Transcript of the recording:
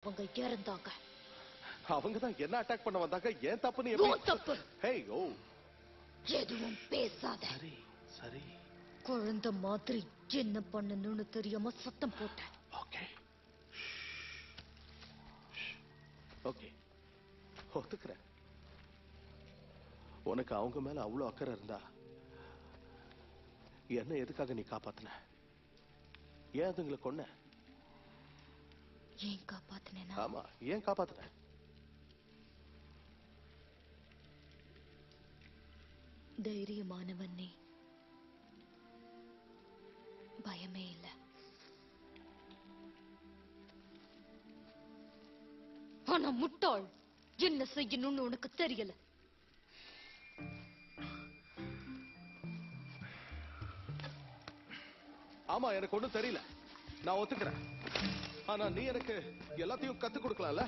அவங்க இறந்தாங்க. அவங்கதான் என்ன அட்டாக் பண்ண வந்தாங்க. ஏன் தப்புன்னு தப்பு. ஹேய் ஓ எதுவும் பேசாத. சரி சரி. குழந்தை மாதிரி என்ன பண்ணணும்னு தெரியாம சத்தம் போட்டேன். ஓகே ஓகே ஒத்துக்கிறேன். உனக்கு அவங்க மேல அவ்வளவு அக்கறை இருந்தா என்ன எதுக்காக நீ காப்பாத்தின? ஏன் அதுங்களை கொன்ன? ஏன் காப்பாத்தினேனா? ஆமா, ஏன் காப்பாத்தின? தைரியமானவன் நீ, பயமே இல்ல. ஆனா முட்டாள், என்ன செய்யணும்னு உனக்கு தெரியல. ஆமா, எனக்கு ஒண்ணும் தெரியல, நான் ஒத்துக்கிறேன். ஆனா நீ எனக்கு எல்லாத்தையும் கத்து கொடுக்கலாம்ல?